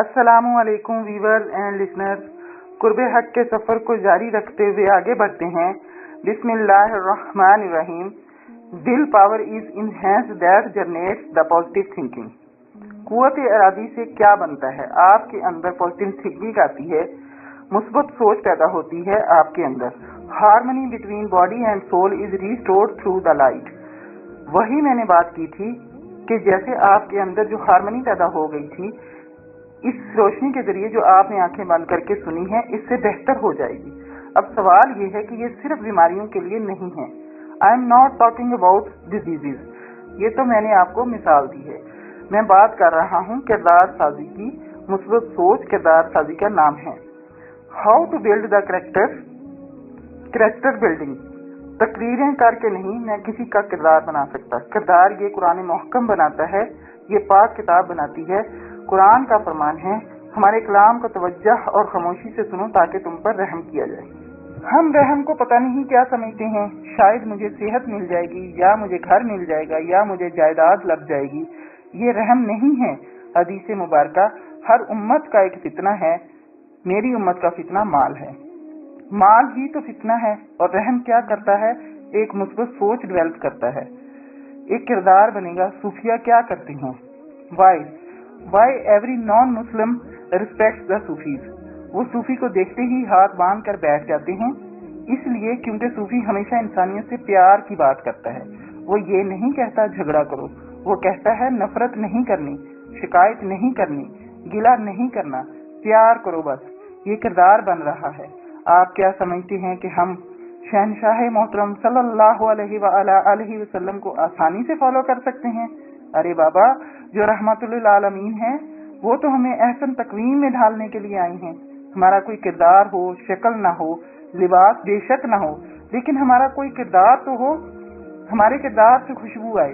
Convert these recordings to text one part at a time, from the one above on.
अस्सलामु अलैकुम viewers and listeners. कुर्बे हक के सफर को जारी रखते हुए आगे बढ़ते हैं। बिस्मिल्लाहिर्रहमानिर्रहीम। Will power is enhanced that generates the positive thinking. कुव्वत इरादी से क्या बनता है? आपके अंदर पॉजिटिव थिंकिंग आती है, मुस्बत सोच पैदा होती है आपके अंदर। Harmony between body and soul is restored through the light. वही मैंने बात की थी कि जैसे आपके अंदर जो हार्मनी पैदा हो गई थी, इस रोशनी के जरिए जो आपने आंखें बंद करके सुनी है, इससे बेहतर हो जाएगी। अब सवाल ये है कि ये सिर्फ बीमारियों के लिए नहीं है। I am not talking about diseases, ये तो मैंने आपको मिसाल दी है। मैं बात कर रहा हूँ किरदार साजी की। मुस्बत सोच किरदार साजी का नाम है। How to build the character building. तकरीरें करके नहीं मैं किसी का किरदार बना सकता। किरदार ये कुरान मुहक्कम बनाता है, ये पाक किताब बनाती है। कुरान का फरमान है, हमारे कलाम को तवज्जो और खामोशी से सुनो ताकि तुम पर रहम किया जाए। हम रहम को पता नहीं क्या समझते हैं। शायद मुझे सेहत मिल जाएगी, या मुझे घर मिल जाएगा, या मुझे जायदाद लग जाएगी। ये रहम नहीं है। हदीस मुबारका, हर उम्मत का एक फितना है, मेरी उम्मत का फितना माल है। माल ही तो फितना है। और रहम क्या करता है? एक मुस्बत सोच डेवलप करता है, एक किरदार बनेगा। सूफिया क्या करते हैं? Why every non Muslim respects the Sufis. वो सूफी को देखते ही हाथ बांध कर बैठ जाते हैं, इसलिए क्योंकि सूफी हमेशा इंसानियत से प्यार की बात करता है। वो ये नहीं कहता झगड़ा करो, वो कहता है नफरत नहीं करनी, शिकायत नहीं करनी, गिला नहीं करना, प्यार करो बस। ये किरदार बन रहा है। आप क्या समझते हैं कि हम शहनशाह मोहतरम सल्लल्लाहु अलैहि वसल्लम को आसानी से फॉलो कर सकते हैं? अरे बाबा, जो रहमतुल्लिल आलमीन है, वो तो हमें एहसन तकवीम में ढालने के लिए आई हैं। हमारा कोई किरदार हो, शक्ल ना हो, लिबास बेशक ना हो, लेकिन हमारा कोई किरदार तो हो। हमारे किरदार से खुशबू आए।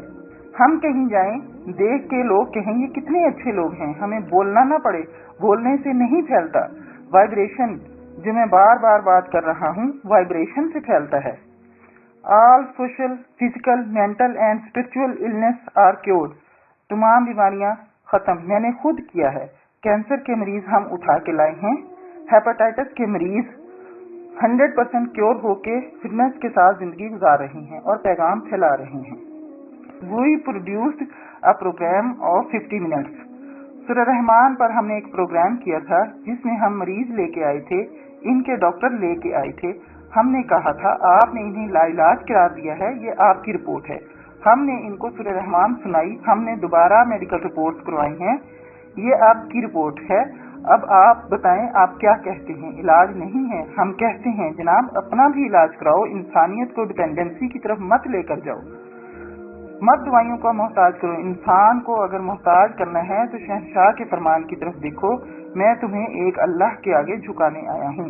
हम कहीं जाएं, देख के लोग कहें ये कितने अच्छे लोग हैं। हमें बोलना ना पड़े, बोलने से नहीं फैलता। वाइब्रेशन, जो मैं बार बार बात कर रहा हूँ, वाइब्रेशन से फैलता है। All social, physical, mental and spiritual illness are cured. तमाम बीमारियां खत्म। मैंने खुद किया है। कैंसर के मरीज हम उठा के लाए हैं। हेपेटाइटिस के मरीज 100% क्योर होके फिटनेस के साथ जिंदगी गुजार रहे हैं और पैगाम फैला रहे हैं। We produced a programme of 50 minutes. सूरह रहमान पर हमने एक प्रोग्राम किया था जिसमें हम मरीज लेके आए थे, इनके डॉक्टर लेके आए थे। हमने कहा था आपने इन्हें लाइलाज करार दिया है, ये आपकी रिपोर्ट है। हमने इनको सूरह रहमान सुनाई, हमने दोबारा मेडिकल रिपोर्ट्स करवाई हैं, ये आपकी रिपोर्ट है। अब आप बताएं आप क्या कहते हैं? इलाज नहीं है। हम कहते हैं जनाब अपना भी इलाज कराओ, इंसानियत को डिपेंडेंसी की तरफ मत लेकर जाओ, मत दवाइयों का मोहताज करो। इंसान को अगर मोहताज करना है तो शहंशाह के फरमान की तरफ देखो, मैं तुम्हें एक अल्लाह के आगे झुकाने आया हूँ।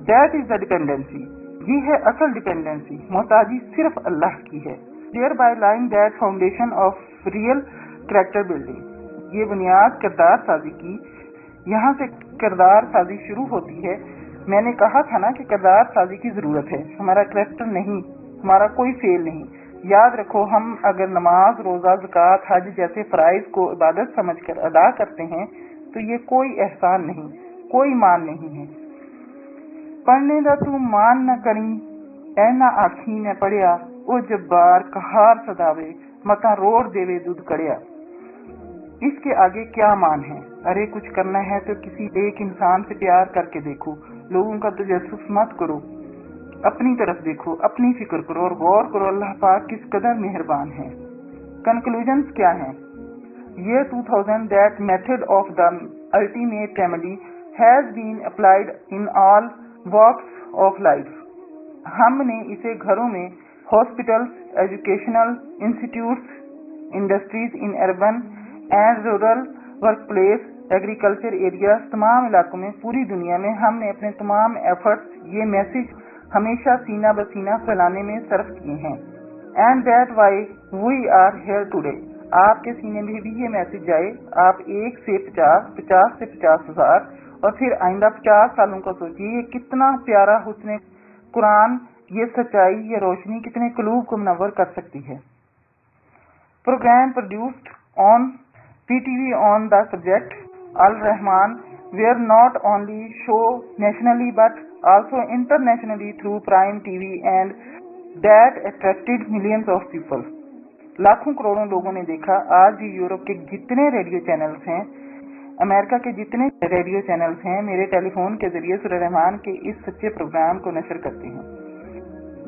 That is the dependency. ये है असल डिपेंडेंसी। मोहताजी सिर्फ अल्लाह की है। Thereby laying that foundation of real character building. ये बुनियाद किरदार साजी की, यहाँ से किरदार साजी शुरू होती है। मैंने कहा था ना कि किरदार साजी की जरूरत है, हमारा कैरेक्टर नहीं, हमारा कोई फेल नहीं। याद रखो, हम अगर नमाज, रोजा, ज़कात, हज जैसे फराइज को इबादत समझकर अदा करते हैं तो ये कोई एहसान नहीं, कोई मान नहीं है। पढ़ने दा तू मान न करी, ऐना आखी न पढ़िया, ओ जब्बार कहार सदावे, मता रोड़ देवे दूध कड़िया। इसके आगे क्या मान है? अरे कुछ करना है तो किसी एक इंसान से प्यार करके देखो। लोगों का तजस्सुस मत करो, अपनी तरफ देखो, अपनी फिक्र करो और गौर करो अल्लाह पाक किस कदर मेहरबान है। कंक्लूजन्स क्या हैं? Year 2000 that method of the ultimate remedy has been applied in all walks of life. हमने इसे घरों में, hospitals, educational institutes, industries in urban and rural workplace, agriculture areas, तमाम इलाकों में, पूरी दुनिया में हमने अपने तमाम एफर्ट्स ये मैसेज हमेशा सीना बसीना फैलाने में सर्फ किए हैं। And that why we are here today. आपके सीने में भी ये मैसेज जाए। आप 1 से 50, 50 से 50,000 और फिर आइंदा 50 सालों का सोचिए। ये कितना प्यारा हुस्न कुरान, ये सच्चाई, ये रोशनी कितने कलूब को मुनव्वर कर सकती है। Programme produced on PTV on the subject Al-Rahman were not only shown nationally but also internationally through Prime TV and that attracted millions of people. लाखों करोड़ों लोगं ने देखा। आज भी यूरोप के जितने रेडियो चैनल्स हैं, अमेरिका के जितने रेडियो चैनल्स हैं, मेरे टेलीफोन के जरिए सूरह रहमान के इस सच्चे प्रोग्राम को नशर करते हैं।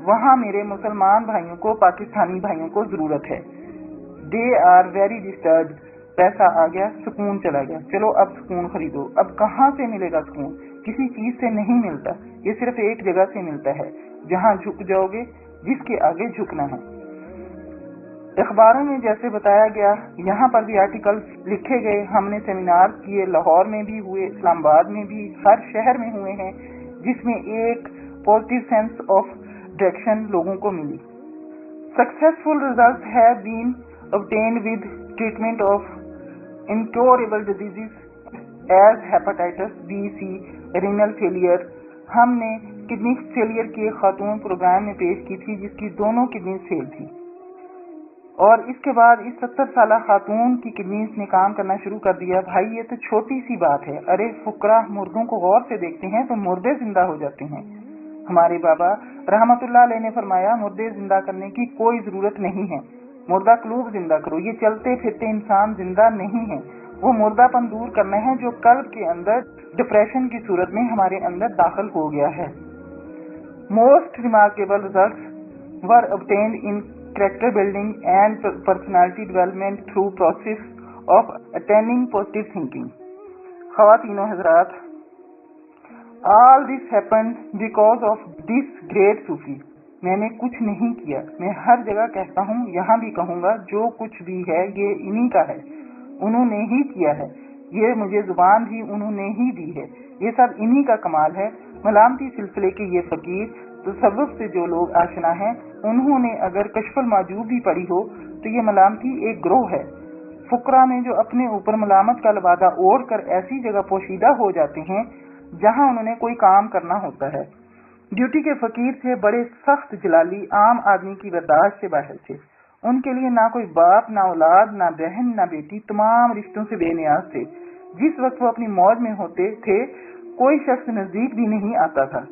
वहाँ मेरे मुसलमान भाइयों को, पाकिस्तानी भाइयों को जरूरत है। They are very disturbed. पैसा आ गया, सुकून चला गया। चलो अब सुकून खरीदो। अब कहाँ से मिलेगा सुकून? किसी चीज से नहीं मिलता। ये सिर्फ एक जगह से मिलता है, जहाँ झुक जाओगे, जिसके आगे झुकना है। अखबारों में जैसे बताया गया, यहाँ पर भी आर्टिकल्स लिखे गए। हमने सेमिनार किए, लाहौर में भी हुए, इस्लामाबाद में भी, हर शहर में हुए हैं, जिसमें एक पॉजिटिव सेंस ऑफ डायरेक्शन लोगों को मिली। Successful results have been obtained with treatment of incurable diseases as hepatitis B, C, renal failure। हमने किडनी फेलियर की खातून प्रोग्राम में पेश की थी, जिसकी दोनों किडनी फेल थी, और इसके बाद इस 70 साल खातून की किडनीज ने काम करना शुरू कर दिया। भाई ये तो छोटी सी बात है। अरे फुकरा, मुर्दों को गौर से देखते हैं तो मुर्दे जिंदा हो जाते हैं। हमारे बाबा रहमतुल्लाह अलैह ने फरमाया, मुर्दे जिंदा करने की कोई जरूरत नहीं है, मुर्दा कलूब जिंदा करो। ये चलते फिरते इंसान जिंदा नहीं है, वो मुर्दापन दूर करना है जो कल्ब के अंदर डिप्रेशन की सूरत में हमारे अंदर दाखिल हो गया है। Most remarkable results were obtained in character building and personality development through process of attaining positive thinking. ख़वातीनो हज़रात, all this happened because of this great Sufi. मैंने कुछ नहीं किया। मैं हर जगह कहता हूँ, यहाँ भी कहूँगा, जो कुछ भी है ये इन्हीं का है, उन्होंने ही किया है। ये मुझे जुबान भी उन्होंने ही दी है। ये सब इन्हीं का कमाल है। मलामती सिलसिले के ये फकीर, तसव्वुफ से जो लोग आशना हैं, उन्होंने अगर कशफुल माजूब भी पढ़ी हो तो ये मलामती एक ग्रोह है। फुकरा में जो अपने ऊपर मलामत का लबादा ओढ़ कर ऐसी जगह पोशीदा हो जाते हैं जहाँ उन्होंने कोई काम करना होता है। ड्यूटी के फकीर थे, बड़े सख्त जलाली, आम आदमी की बर्दाश्त से बाहर थे। उनके लिए ना कोई बाप, ना औलाद, ना बहन, ना बेटी, तमाम रिश्तों से बेनियाज थे। जिस वक्त वो अपनी मौज में होते थे, कोई शख्स नजदीक भी नहीं आता था।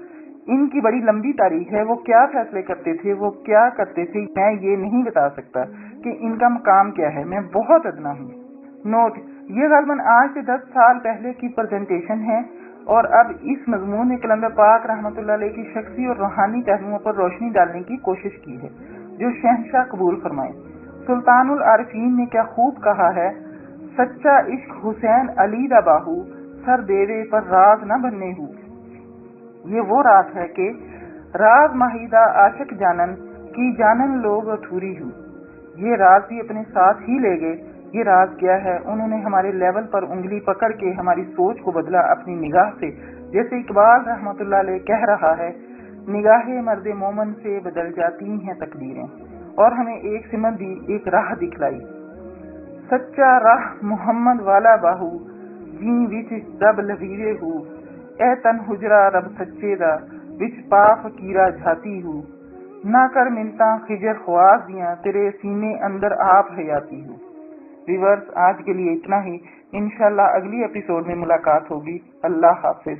इनकी बड़ी लंबी तारीख है। वो क्या फैसले करते थे, वो क्या करते थे, मैं ये नहीं बता सकता कि इनका मकाम क्या है। मैं बहुत अदना हूँ। नोट, ये गलबन आज से 10 साल पहले की प्रेजेंटेशन है और अब इस मजमून ने कलंदर पाक रहमतुल्लाह अलैह की शख्सी और रूहानी पहलुओं पर रोशनी डालने की कोशिश की है, जो शहंशाह कबूल फरमाए। सुल्तानुल आरिफीन ने क्या खूब कहा है, सच्चा इश्क हुसैन अली दा बाहू, सर देवे पर राज न बनने हूँ। ये वो रात है कि राज माहिदा आशिक जानन की जानन लोग अधूरी हूँ। ये राज भी अपने साथ ही ले गए। ये राज क्या है? उन्होंने हमारे लेवल पर उंगली पकड़ के हमारी सोच को बदला अपनी निगाह से। जैसे इकबाल रहमतुल्लाह अलैह कह रहा है, निगाहे मर्दे मोमन से बदल जाती हैं तकदीरें, और हमें एक सिमत दी, एक राह दिखलाई। सच्चा राह मोहम्मद वाला बाहू, जी विच रब लवीरे हूँ, ए तन हुजरा रब सच्चे दा, विच पा फकीरा झाती हूँ। ना कर मिलता खिजर ख्वास दियां, तेरे सीने अंदर आप हयाती हूँ। व्यूअर्स, आज के लिए इतना ही। इंशाल्लाह अगली एपिसोड में मुलाकात होगी। अल्लाह हाफिज।